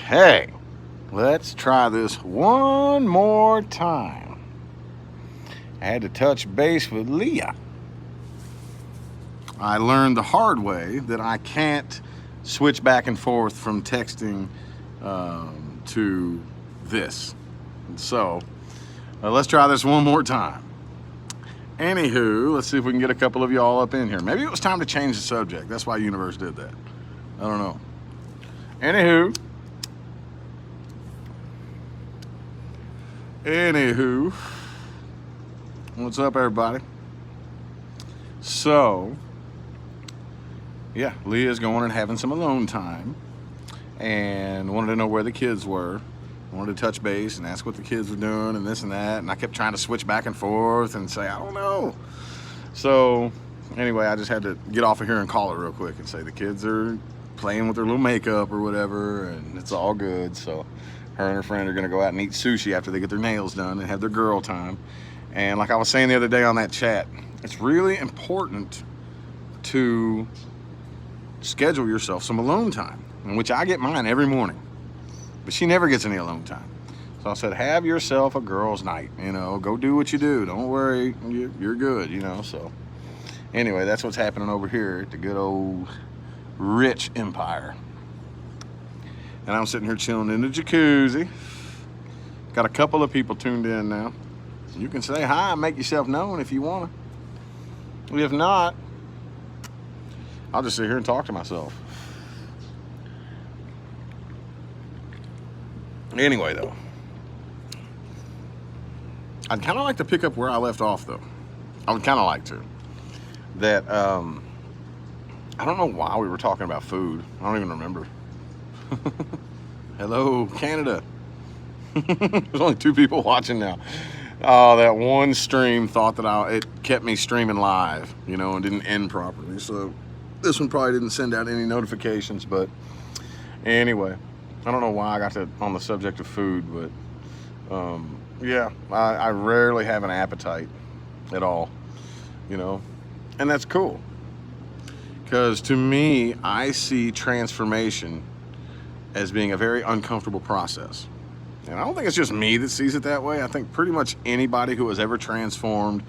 Okay, let's try this one more time. I had to touch base with Leah. I learned the hard way that I can't switch back and forth from texting to this. So let's try this one more time. Anywho, let's see if we can get a couple of y'all up in here. Maybe it was time to change the subject. That's why Universe did that. I don't know. Anywho, what's up, everybody? So, yeah, Leah's going and having some alone time and wanted to know where the kids were. Wanted to touch base and ask what the kids were doing and this and that. And I kept trying to switch back and forth and say, I don't know. So, anyway, I just had to get off of here and call her real quick and say the kids are playing with their little makeup or whatever, and it's all good. So, her and her friend are gonna go out and eat sushi after they get their nails done and have their girl time. And like I was saying the other day on that chat, it's really important to schedule yourself some alone time, in which I get mine every morning, but she never gets any alone time. So I said, have yourself a girls' night, you know, go do what you do. Don't worry, you're good, you know. So anyway, that's what's happening over here at the good old Rich Empire. And I'm sitting here chilling in the jacuzzi. Got a couple of people tuned in now. You can say hi and make yourself known if you want to. If not, I'll just sit here and talk to myself. Anyway, though, I'd kind of like to pick up where I left off, though. I would kind of like to. That, I don't know why we were talking about food. I don't even remember. Hello, Canada. There's only 2 people watching now. Oh, that one stream thought that it kept me streaming live, you know, and didn't end properly. So this one probably didn't send out any notifications, but anyway, I don't know why I got on the subject of food, but yeah, I rarely have an appetite at all, you know, and that's cool. Because to me, I see transformation as being a very uncomfortable process. And I don't think it's just me that sees it that way. I think pretty much anybody who has ever transformed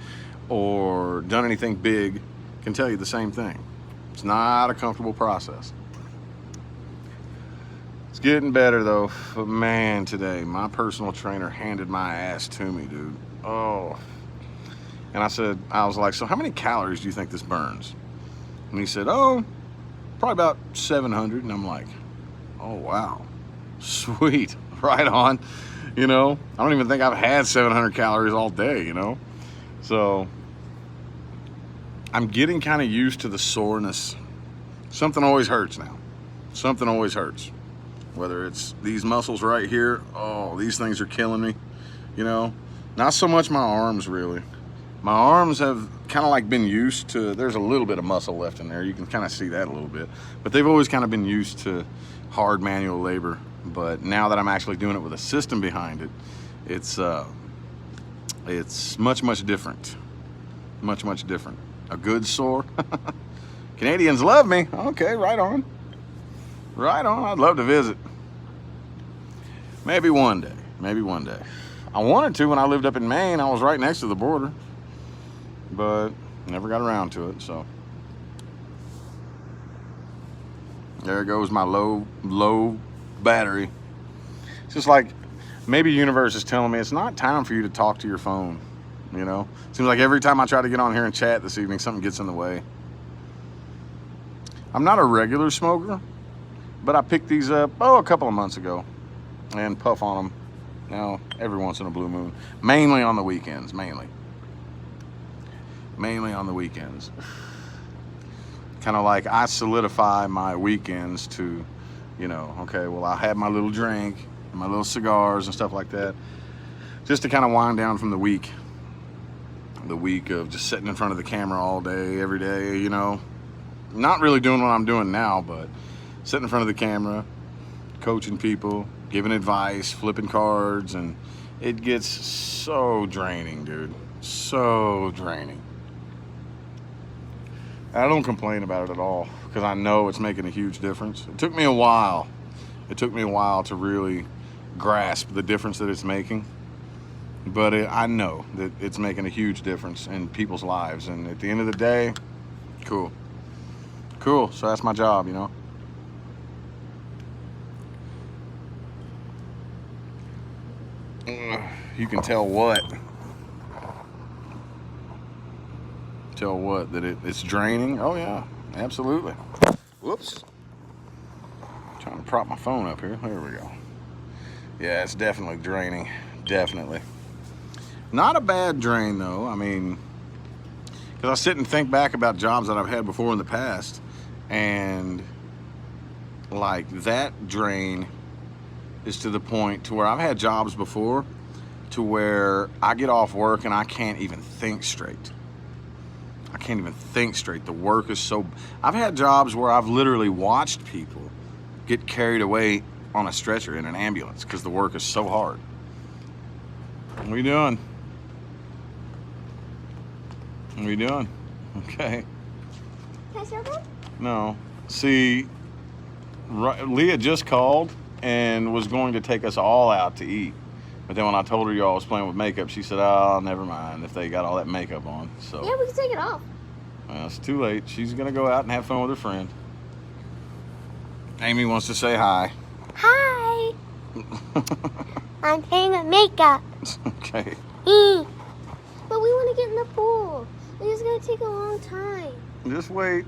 or done anything big can tell you the same thing. It's not a comfortable process. It's getting better though. But man, today, my personal trainer handed my ass to me, dude. Oh. And I was like, so how many calories do you think this burns? And he said, oh, probably about 700. And I'm like, oh, wow. Sweet. Right on. You know, I don't even think I've had 700 calories all day, you know. So I'm getting kind of used to the soreness. Something always hurts now. Something always hurts. Whether it's these muscles right here, oh, these things are killing me, you know. Not so much my arms, really. My arms have kind of like been used to, there's a little bit of muscle left in there. You can kind of see that a little bit. But they've always kind of been used to hard manual labor. But now that I'm actually doing it with a system behind it, it's much, much different. Much, much different. A good sore. Canadians love me. Okay, right on. Right on. I'd love to visit. Maybe one day. Maybe one day. I wanted to when I lived up in Maine. I was right next to the border. But never got around to it, so. There goes my low battery. It's just like maybe Universe is telling me it's not time for you to talk to your phone, you know. Seems like every time I try to get on here and chat this evening, something gets in the way. I'm not a regular smoker, but I picked these up a couple of months ago and puff on them, you know, every once in a blue moon, mainly on the weekends. Mainly on the weekends. Kind of like I solidify my weekends to, you know, okay, well, I have my little drink, my little cigars and stuff like that, just to kind of wind down from the week of just sitting in front of the camera all day, every day, you know, not really doing what I'm doing now, but sitting in front of the camera, coaching people, giving advice, flipping cards, and it gets so draining, dude, so draining. I don't complain about it at all because I know it's making a huge difference. It took me a while It took me a while to really grasp the difference that it's making. But I know that it's making a huge difference in people's lives. And at the end of the day, cool. Cool. So that's my job, you know. You can tell what? That it's draining? Oh, yeah. Absolutely. Whoops. Trying to prop my phone up here. There we go. Yeah, it's definitely draining. Definitely. Not a bad drain, though. I mean, because I sit and think back about jobs that I've had before in the past, and like that drain is to the point to where I've had jobs before to where I get off work and I can't even think straight. I can't even think straight. The work is so... I've had jobs where I've literally watched people get carried away on a stretcher in an ambulance because the work is so hard. What are you doing? What are you doing? Okay. Can I show them? No. See, Leah just called and was going to take us all out to eat. But then when I told her y'all was playing with makeup, she said, oh, never mind if they got all that makeup on. So yeah, we can take it off. Well, it's too late. She's going to go out and have fun with her friend. Amy wants to say hi. Hi. I'm playing with makeup. Okay. But we want to get in the pool. It's going to take a long time. Just wait.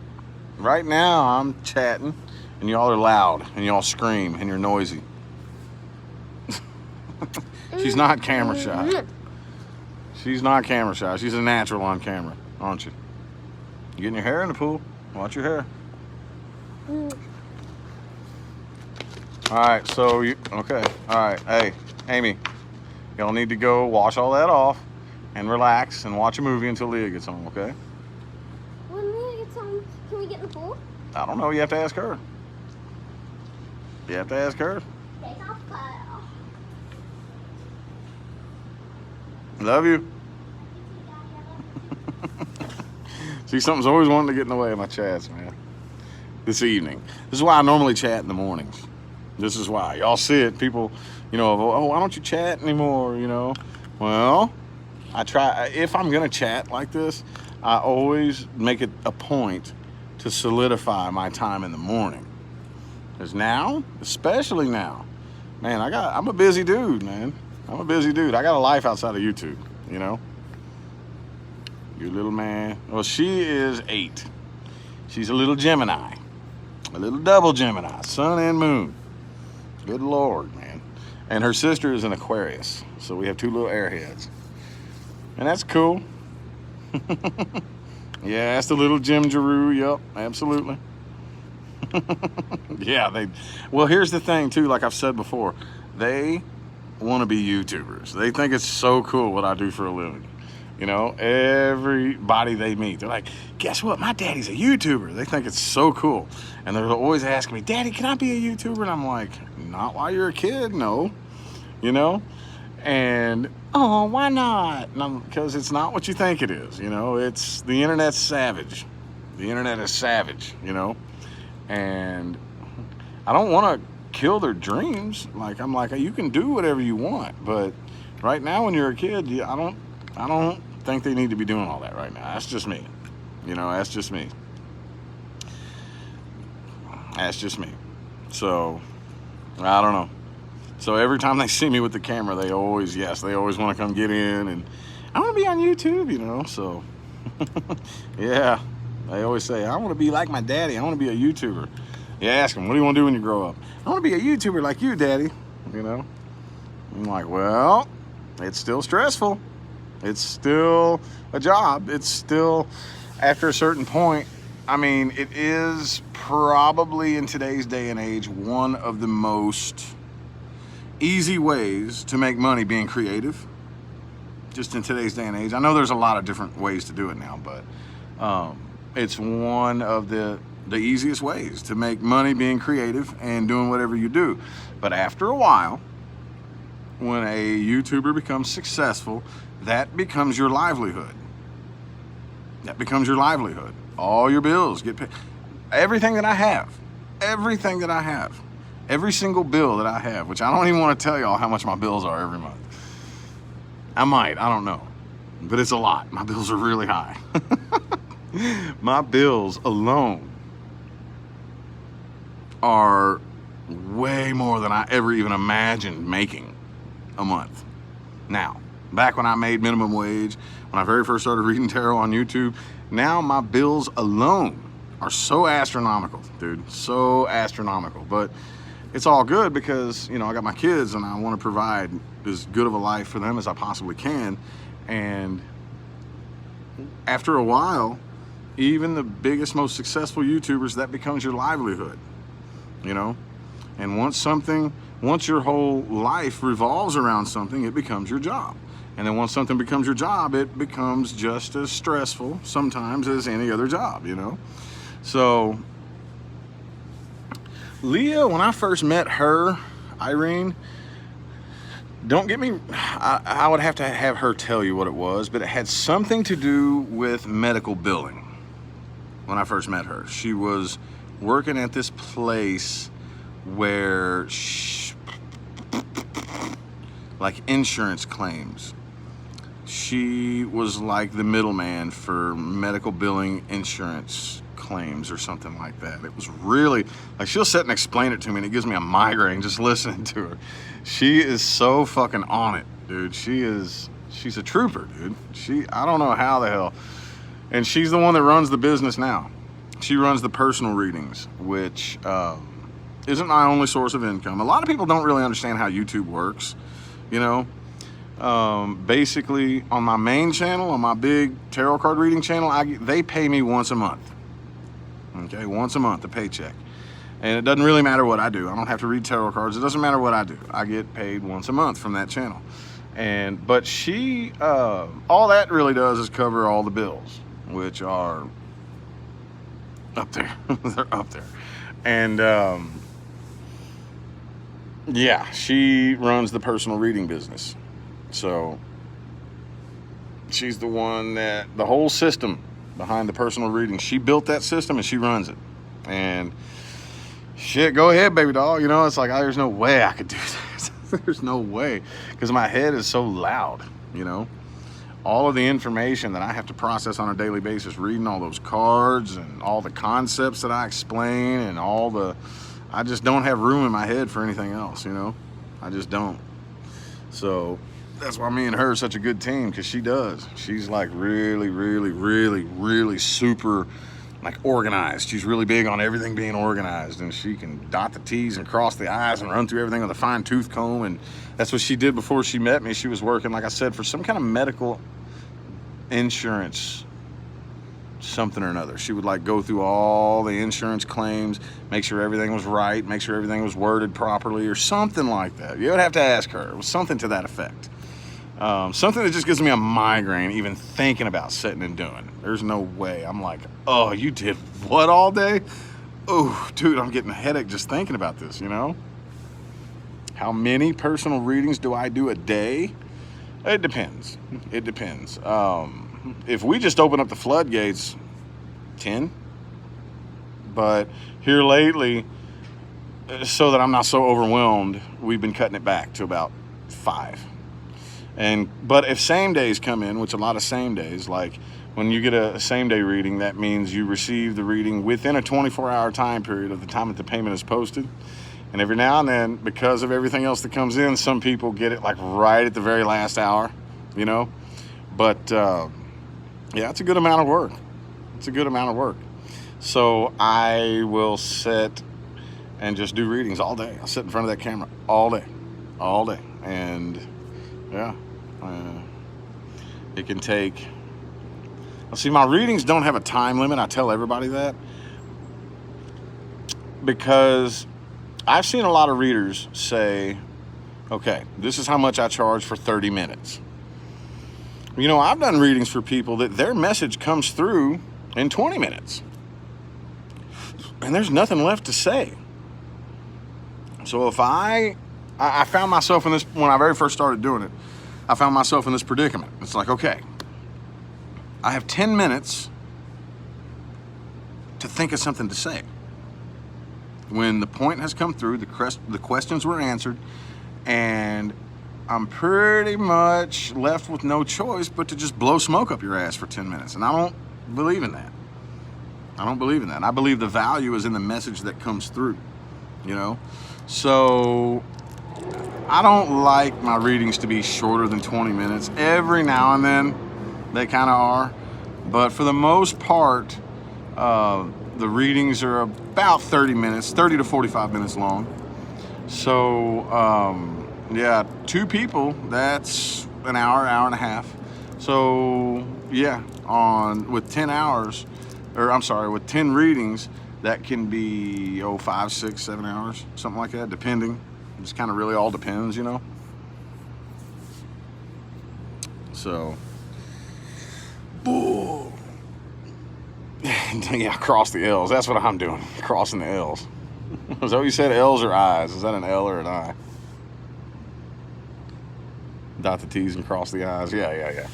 Right now, I'm chatting, and y'all are loud, and y'all scream, and you're noisy. She's not camera shy. She's not camera shy. She's a natural on camera, aren't you? You getting your hair in the pool? Watch your hair. All right, so you, okay. All right, hey, Amy, y'all need to go wash all that off and relax and watch a movie until Leah gets home, okay? When Leah gets home, can we get in the pool? I don't know. You have to ask her. You have to ask her. Love you. See, something's always wanting to get in the way of my chats, man. This evening. This is why I normally chat in the mornings. This is why. Y'all see it. People, you know, oh, why don't you chat anymore, you know? Well, I try. If I'm going to chat like this, I always make it a point to solidify my time in the morning. Because now, especially now, man, I'm a busy dude, man. I'm a busy dude. I got a life outside of YouTube, you know? You little man. Well, she is 8. She's a little Gemini. A little double Gemini, sun and moon. Good Lord, man. And her sister is an Aquarius. So we have 2 little airheads. And that's cool. Yeah, that's the little Jim Giroux. Yep, absolutely. Yeah, well, here's the thing, too, like I've said before. They want to be YouTubers. They think it's so cool what I do for a living. You know, everybody they meet, they're like, guess what? My daddy's a YouTuber. They think it's so cool. And they're always asking me, Daddy, can I be a YouTuber? And I'm like, not while you're a kid, no. You know? And, oh, why not? Because it's not what you think it is. You know, the internet's savage. The internet is savage, you know? And I don't want to kill their dreams. Like, I'm like, you can do whatever you want. But right now, when you're a kid, I don't think they need to be doing all that right now. That's just me. You know, that's just me. That's just me. So, I don't know. So every time they see me with the camera, they always want to come get in, and I want to be on YouTube, you know, so yeah, they always say, I want to be like my daddy. I want to be a YouTuber. You ask them, what do you want to do when you grow up? I want to be a YouTuber like you, Daddy, you know. I'm like, well, it's still stressful. It's still a job. It's still, after a certain point, I mean, it is probably in today's day and age one of the most easy ways to make money being creative. Just in today's day and age. I know there's a lot of different ways to do it now, but it's one of the easiest ways to make money being creative and doing whatever you do. But after a while, when a YouTuber becomes successful, that becomes your livelihood. That becomes your livelihood. All your bills get paid. Everything that I have Every single bill that I have, which I don't even want to tell y'all how much my bills are every month. I don't know. But it's a lot. My bills are really high. My bills alone are way more than I ever even imagined making a month. Now, back when I made minimum wage, when I very first started reading tarot on YouTube, now my bills alone are so astronomical, dude, so astronomical. But it's all good because, you know, I got my kids and I want to provide as good of a life for them as I possibly can. And after a while, even the biggest, most successful YouTubers, that becomes your livelihood, you know? And once your whole life revolves around something, it becomes your job. And then once something becomes your job, it becomes just as stressful sometimes as any other job, you know? So Leah, when I first met her, Irene, don't get me, I would have to have her tell you what it was, but it had something to do with medical billing. When I first met her, she was working at this place where like insurance claims. She was like the middleman for medical billing insurance claims or something like that. It was really, like, she'll sit and explain it to me and it gives me a migraine just listening to her. She is so fucking on it, dude. She's a trooper, dude. I don't know how the hell. And she's the one that runs the business now. She runs the personal readings, which isn't my only source of income. A lot of people don't really understand how YouTube works, you know. Basically, on my main channel, on my big tarot card reading channel, they pay me once a month. Okay, once a month, a paycheck. And it doesn't really matter what I do. I don't have to read tarot cards. It doesn't matter what I do. I get paid once a month from that channel. But she, all that really does is cover all the bills, which are up there. They're up there. And yeah, she runs the personal reading business. So she's the one that, the whole system behind the personal reading, she built that system and she runs it. And shit, go ahead, baby doll. You know, it's like, there's no way I could do that. There's no way, because my head is so loud, you know. All of the information that I have to process on a daily basis, reading all those cards and all the concepts that I explain and I just don't have room in my head for anything else, you know. I just don't. So that's why me and her are such a good team, because she does. She's like really, really, really, really super like organized. She's really big on everything being organized, and she can dot the T's and cross the I's and run through everything with a fine tooth comb. And that's what she did before she met me. She was working, like I said, for some kind of medical insurance something or another. She would like go through all the insurance claims, make sure everything was right, make sure everything was worded properly or something like that. You would have to ask her. It was something to that effect. Something that just gives me a migraine even thinking about sitting and doing. There's no way. I'm like, oh, you did what all day? Oh, dude, I'm getting a headache just thinking about this, you know? How many personal readings do I do a day? It depends. It depends. If we just open up the floodgates, 10. But here lately, so that I'm not so overwhelmed, we've been cutting it back to about 5. But if same days come in, which a lot of same days, like when you get a same day reading, that means you receive the reading within a 24-hour time period of the time that the payment is posted. And every now and then, because of everything else that comes in, some people get it like right at the very last hour, you know. But yeah, it's a good amount of work. It's a good amount of work. So I will sit and just do readings all day. I'll sit in front of that camera all day. And yeah, it can take, see, my readings don't have a time limit. I tell everybody that, because I've seen a lot of readers say, okay, this is how much I charge for 30 minutes. You know, I've done readings for people that their message comes through in 20 minutes. And there's nothing left to say. So if I found myself in this, when I very first started doing it, I found myself in this predicament. It's like, okay, I have 10 minutes to think of something to say. when the point has come through, the questions were answered, and I'm pretty much left with no choice but to just blow smoke up your ass for 10 minutes. And I don't believe in that. I don't believe in that. I believe the value is in the message that comes through, you know? So I don't like my readings to be shorter than 20 minutes. Every now and then they kind of are. But for the most part, the readings are about 30 minutes, 30 to 45 minutes long. So, yeah, 2 people, that's an hour, hour and a half. So, yeah, with 10 hours, or I'm sorry, with 10 readings, that can be, 5, 6, 7 hours, something like that, depending. It just kind of really all depends, you know? So, boom. Yeah, cross the L's. That's what I'm doing, crossing the L's. Is that what you said, L's or I's? Is that an L or an I? Dot the T's and cross the I's. Yeah.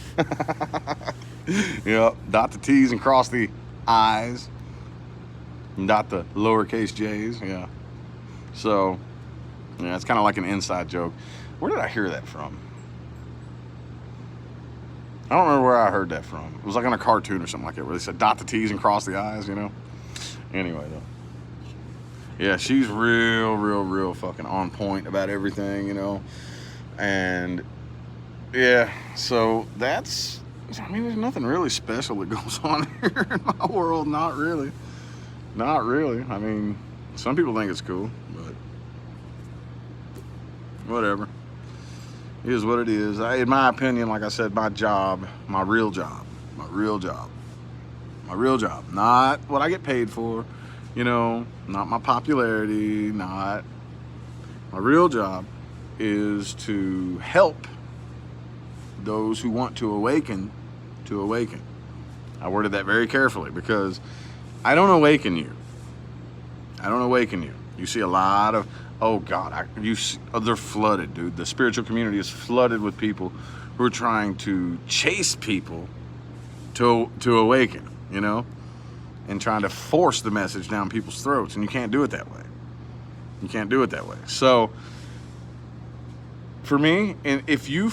Yep, dot the T's and cross the I's. And dot the lowercase J's, yeah. So, yeah, it's kind of like an inside joke. Where did I hear that from? I don't remember where I heard that from. It was like on a cartoon or something like that, where they said dot the T's and cross the I's, you know? Anyway, though. Yeah, she's real fucking on point about everything, you know? And, yeah, so that's, I mean, there's nothing really special that goes on here in my world. Not really. Not really. I mean, some people think it's cool, but whatever. It is what it is. In my opinion, like I said, my real job, not what I get paid for, you know, not my popularity, not my real job is to help those who want to awaken to awaken. I worded that very carefully because I don't awaken you. You see a lot of, oh God, they're flooded, dude. The spiritual community is flooded with people who are trying to chase people to awaken, you know, and trying to force the message down people's throats, and you can't do it that way. So for me, and if you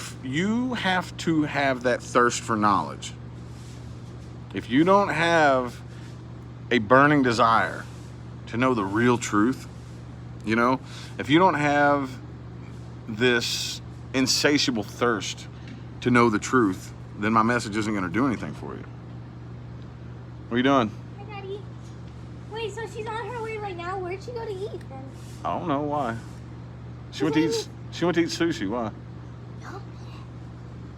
have to have that thirst for knowledge. If you don't have a burning desire to know the real truth, you know, if you don't have this insatiable thirst to know the truth, then my message isn't going to do anything for you. What are you doing? Hi, Daddy. Wait, so she's on her way right now. Where'd she go to eat then? I don't know why. She went to eat sushi. Why? No.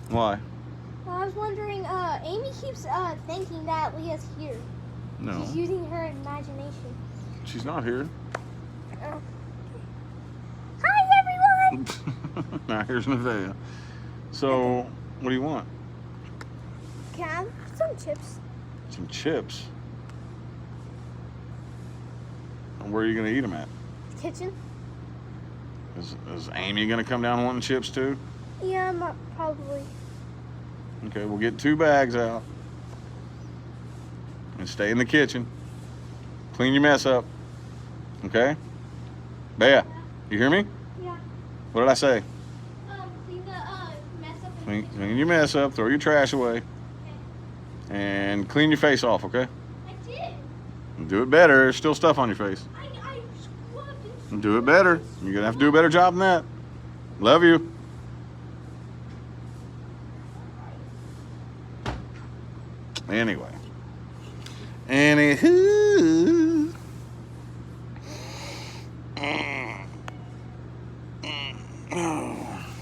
Why? Well, I was wondering, Amy keeps thinking that Leah's here. No. She's using her imagination. She's not here. Hi, everyone! Now here's Nevaeh. So, what do you want? Can I have some chips? Some chips? And where are you going to eat them at? Kitchen? Is Amy going to come down wanting chips too? Yeah, probably. Okay, we'll get 2 bags out. And stay in the kitchen. Clean your mess up. Okay? Bea, you hear me? Yeah. What did I say? Clean the mess up. Clean your mess up, throw your trash away, Okay. and clean your face off, okay? I did. Do it better. There's still stuff on your face. I scrubbed and Do it better. You're going to have to do a better job than that. Love you. Anyway. Anywho.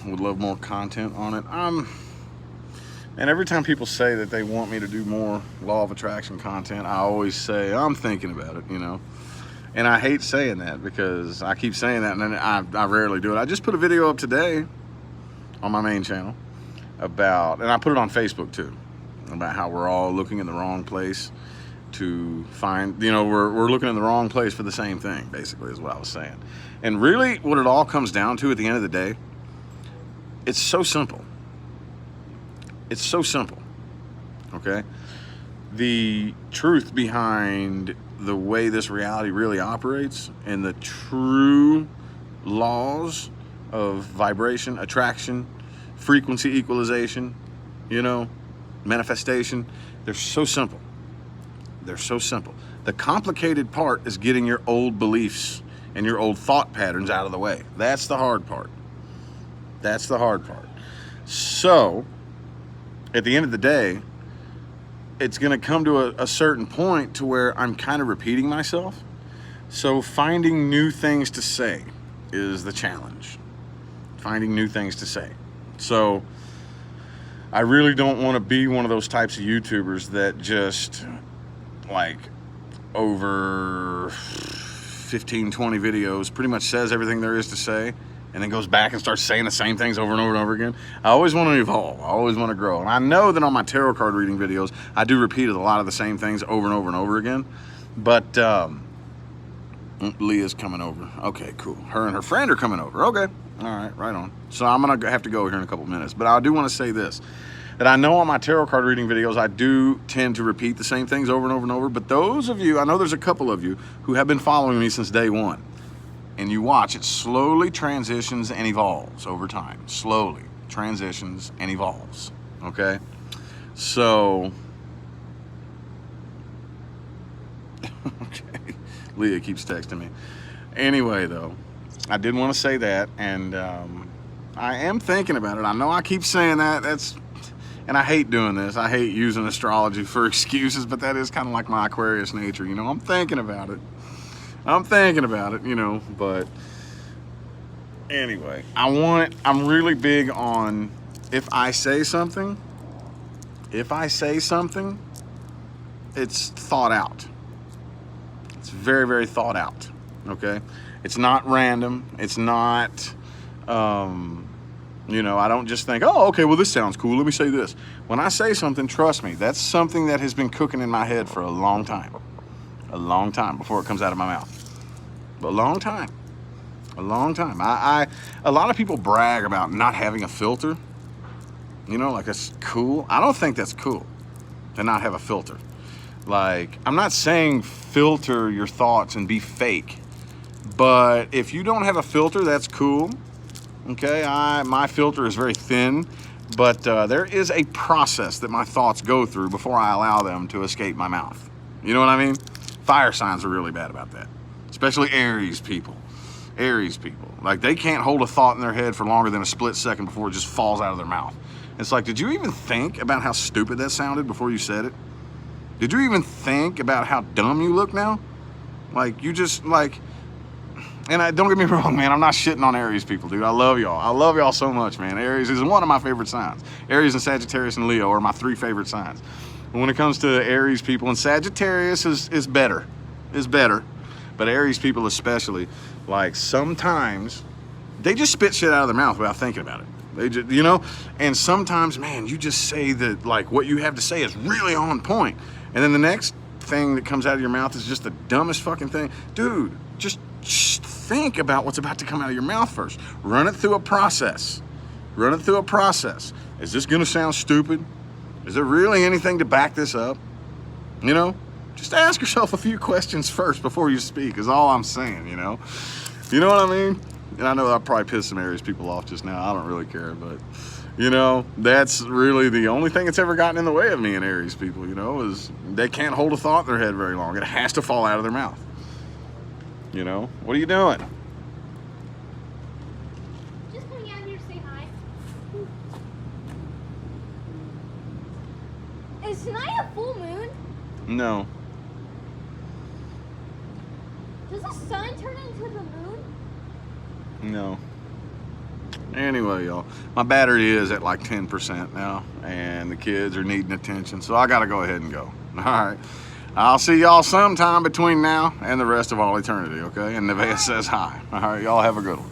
Would love more content on it. And every time people say that they want me to do more law of attraction content, I always say, I'm thinking about it, you know. And I hate saying that because I keep saying that and then I rarely do it. I just put a video up today on my main channel about, and I put it on Facebook too, about how we're all looking in the wrong place to find, you know, we're looking in the wrong place for the same thing, basically, is what I was saying. And really what it all comes down to at the end of the day, it's so simple. It's so simple, okay? The truth behind the way this reality really operates and the true laws of vibration, attraction, frequency equalization, manifestation, they're so simple. They're so simple. The complicated part is getting your old beliefs and your old thought patterns out of the way. That's the hard part. That's the hard part. So, at the end of the day, it's going to come to a certain point to where I'm kind of repeating myself. So finding new things to say is the challenge. Finding new things to say. So I really don't want to be one of those types of YouTubers that just like over 15, 20 videos pretty much says everything there is to say and then goes back and starts saying the same things over and over and over again. I always want to evolve. I always want to grow. And I know that on my tarot card reading videos, I do repeat a lot of the same things over and over and over again. But Leah's coming over. Okay, cool. Her and her friend are coming over. Okay. All right, right on. So I'm going to have to go here in a couple minutes. But I do want to say this, that I know on my tarot card reading videos, I do tend to repeat the same things over and over and over. But those of you, I know there's a couple of you who have been following me since day one. And you watch, it slowly transitions and evolves over time. Slowly transitions and evolves. Okay? So, okay. Leah keeps texting me. Anyway, though, I did want to say that, and I am thinking about it. I know I keep saying that. And I hate doing this. I hate using astrology for excuses, but that is kind of like my Aquarius nature. I'm thinking about it. But anyway, I'm really big on if I say something, it's thought out. It's very, very thought out. Okay. It's not random. It's not, I don't just think, oh, okay, well, this sounds cool. Let me say this. When I say something, trust me, that's something that has been cooking in my head for a long time before it comes out of my mouth. A long time. A lot of people brag about not having a filter. Like it's cool. I don't think that's cool to not have a filter. Like, I'm not saying filter your thoughts and be fake, but if you don't have a filter, that's cool. Okay, my filter is very thin, but there is a process that my thoughts go through before I allow them to escape my mouth. You know what I mean? Fire signs are really bad about that, especially Aries people. Like, they can't hold a thought in their head for longer than a split second before it just falls out of their mouth. It's like, did you even think about how stupid that sounded before you said it? Did you even think about how dumb you look now? Like, you just, like... And don't get me wrong, man, I'm not shitting on Aries people, dude. I love y'all. I love y'all so much, man. Aries is one of my favorite signs. Aries and Sagittarius and Leo are my 3 favorite signs. And when it comes to Aries people, and Sagittarius is better. But Aries people especially, like, sometimes they just spit shit out of their mouth without thinking about it. They just, and sometimes, man, you just say that, like, what you have to say is really on point. And then the next thing that comes out of your mouth is just the dumbest fucking thing. Dude, just think about what's about to come out of your mouth first. Run it through a process. Is this gonna sound stupid? Is there really anything to back this up? Just ask yourself a few questions first before you speak is all I'm saying, You know what I mean? And I know I probably pissed some Aries people off just now. I don't really care, but that's really the only thing that's ever gotten in the way of me and Aries people, is they can't hold a thought in their head very long. It has to fall out of their mouth. What are you doing? Just coming out here to say hi. Is tonight a full moon? No. Does the sun turn into the moon? No. Anyway, y'all, my battery is at like 10% now, and the kids are needing attention, so I gotta go ahead and go. All right. I'll see y'all sometime between now and the rest of all eternity, okay? And Nevaeh says hi. All right, y'all have a good one.